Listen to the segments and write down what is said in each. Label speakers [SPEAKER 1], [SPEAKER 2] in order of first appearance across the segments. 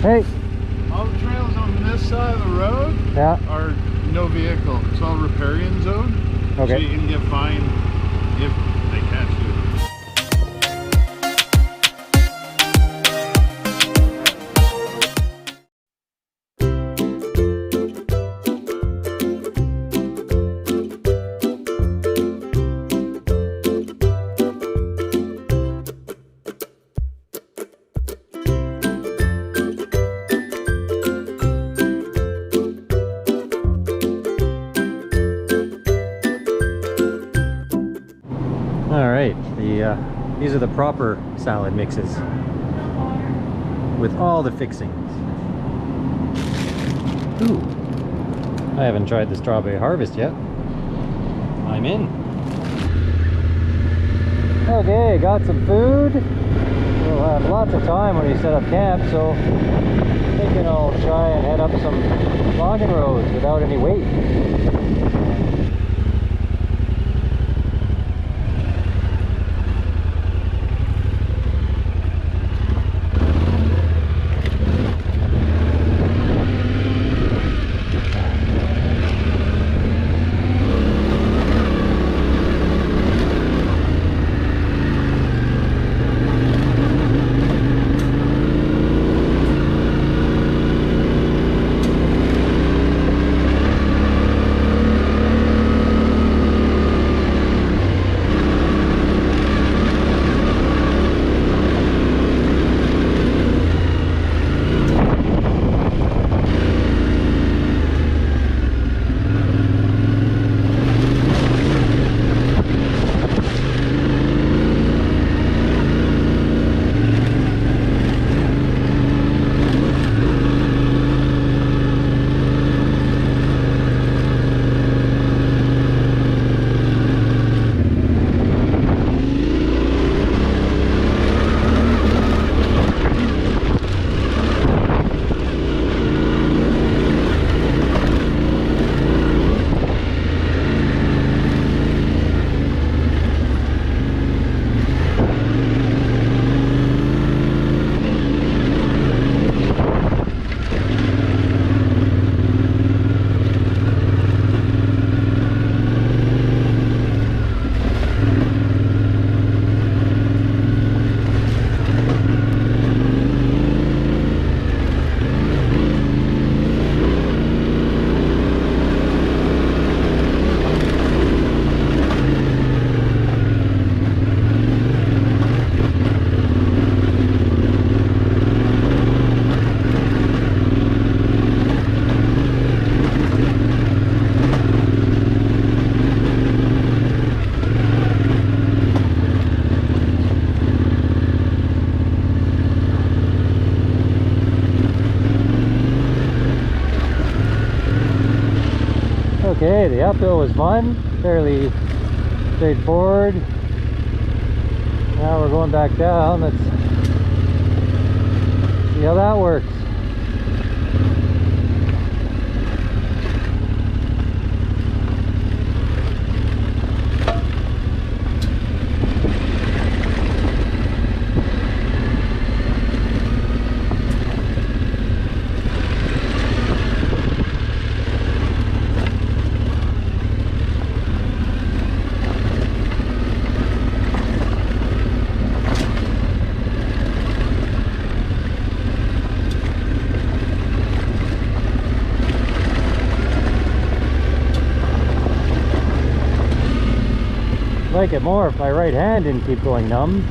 [SPEAKER 1] Hey.
[SPEAKER 2] All the trails on this side of the road are no vehicle. It's all riparian zone.
[SPEAKER 1] Okay.
[SPEAKER 2] So you can get fined if they catch you.
[SPEAKER 1] Alright, these are the proper salad mixes with all the fixings. Ooh, I haven't tried the strawberry harvest yet. I'm in. Okay, got some food. We'll have lots of time when we set up camp, so I'm thinking I'll try and head up some logging roads without any weight. Okay, the uphill was fun, fairly straightforward. Now we're going back down. Let's see how that works. Like it more if my right hand didn't keep going numb.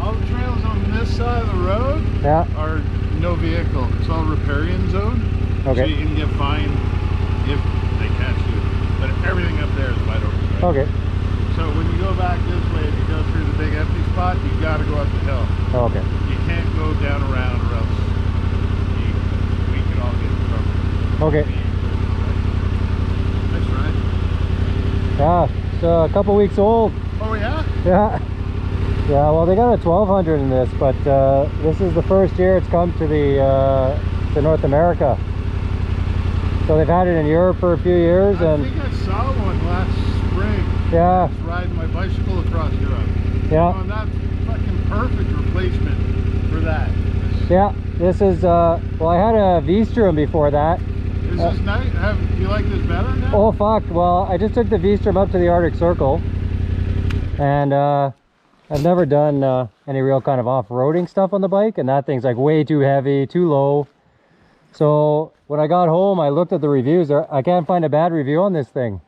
[SPEAKER 2] All the trails on this side of the road are no vehicle. It's all riparian zone.
[SPEAKER 1] Okay.
[SPEAKER 2] So you can get fined if they catch you. But everything up there is wide open. Right?
[SPEAKER 1] Okay.
[SPEAKER 2] So when you go back this way, if you go through the big empty spot, you got to go up the hill.
[SPEAKER 1] Okay.
[SPEAKER 2] You can't go down around or else we could all get in trouble.
[SPEAKER 1] Okay.
[SPEAKER 2] That's right.
[SPEAKER 1] Yeah, it's a couple weeks old.
[SPEAKER 2] Oh yeah?
[SPEAKER 1] Yeah. Yeah, well they got a 1200 in this, but this is the first year it's come to to North America. So they've had it in Europe for a few years.
[SPEAKER 2] I think I saw one last spring.
[SPEAKER 1] Yeah.
[SPEAKER 2] I was riding my bicycle across Europe.
[SPEAKER 1] Yeah.
[SPEAKER 2] Oh, that's fucking perfect replacement for that.
[SPEAKER 1] Yeah, this is, well I had a Vstrom before that.
[SPEAKER 2] Is this nice? Do you like this better now?
[SPEAKER 1] Oh fuck, well I just took the Vstrom up to the Arctic Circle. And I've never done any real kind of off-roading stuff on the bike, and that thing's like way too heavy, too low. So when I got home, I looked at the reviews. I can't find a bad review on this thing.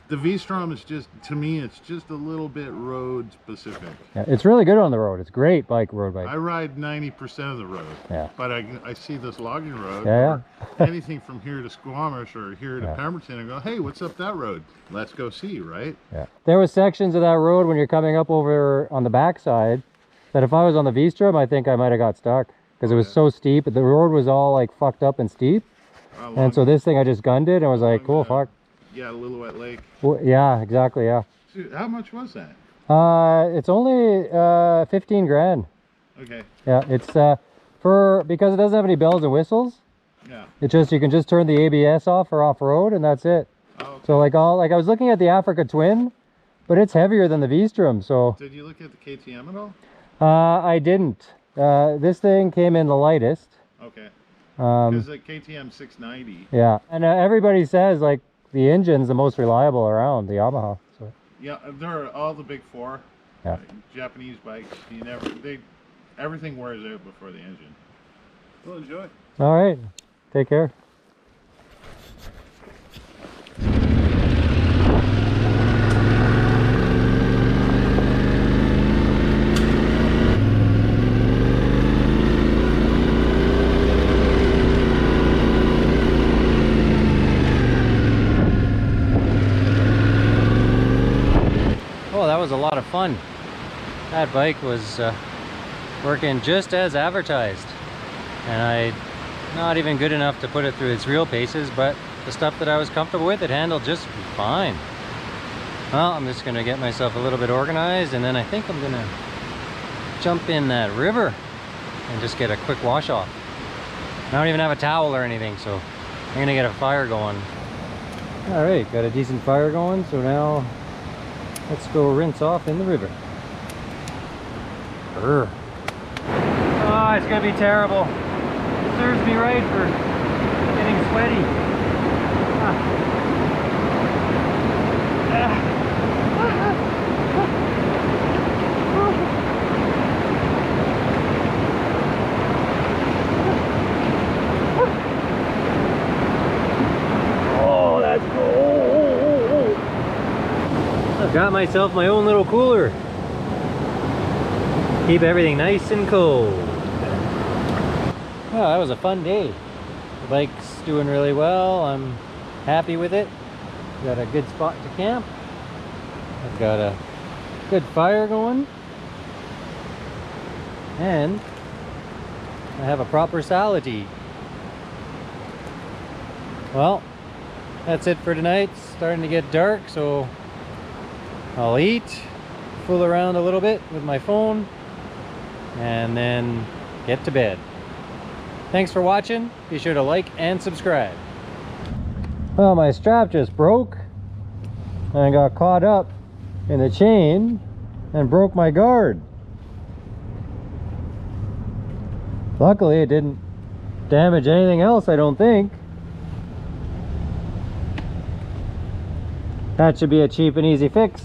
[SPEAKER 2] The Vstrom is just, to me, it's just a little bit road specific.
[SPEAKER 1] Yeah, it's really good on the road. It's great road bike.
[SPEAKER 2] I ride 90% of the road. Yeah. But I see this logging road.
[SPEAKER 1] Yeah.
[SPEAKER 2] Anything from here to Squamish or here to Pemberton, and go, hey, what's up that road? Let's go see, right?
[SPEAKER 1] Yeah. There was sections of that road when you're coming up over on the backside that if I was on the Vstrom, I think I might have got stuck because it was so steep. The road was all like fucked up and steep. And so this thing I just gunned it and was like, cool, fuck.
[SPEAKER 2] Yeah, Lillooet Lake.
[SPEAKER 1] Well, yeah, exactly, yeah.
[SPEAKER 2] Dude, how much was that?
[SPEAKER 1] It's only 15 grand.
[SPEAKER 2] Okay.
[SPEAKER 1] Yeah, it's because it doesn't have any bells and whistles.
[SPEAKER 2] Yeah.
[SPEAKER 1] It's just you can just turn the ABS off for off-road and that's it. Oh, okay. So like I was looking at the Africa Twin, but it's heavier than the Vstrom. So.
[SPEAKER 2] Did you look at the KTM at all?
[SPEAKER 1] I didn't. This thing came in the lightest.
[SPEAKER 2] Okay. Because the KTM 690.
[SPEAKER 1] Yeah, and everybody says like the engine's the most reliable around, the Yamaha. So.
[SPEAKER 2] Yeah, they're all the big four.
[SPEAKER 1] Yeah.
[SPEAKER 2] Japanese bikes. Everything wears out before the engine. Well, enjoy.
[SPEAKER 1] All right. Take care. Oh, that was a lot of fun. That bike was working just as advertised, and I'm not even good enough to put it through its real paces, but the stuff that I was comfortable with, it handled just fine. Well, I'm just gonna get myself a little bit organized, and then I think I'm gonna jump in that river and just get a quick wash off. I don't even have a towel or anything, so I'm gonna get a fire going. All right, got a decent fire going, so now let's go rinse off in the river. Urgh. Oh, it's gonna be terrible. It serves me right for getting sweaty. Oh, that's cold. I've got myself my own little cooler. Keep everything nice and cold. Well, that was a fun day. The bike's doing really well. I'm happy with it. Got a good spot to camp. I've got a good fire going. And I have a proper salad to eat. Well, that's it for tonight. It's starting to get dark, so I'll eat, fool around a little bit with my phone, and then get to bed. Thanks for watching. Be sure to like and subscribe. Well, my strap just broke and I got caught up in the chain and broke my guard. Luckily it didn't damage anything else, I don't think. That should be a cheap and easy fix.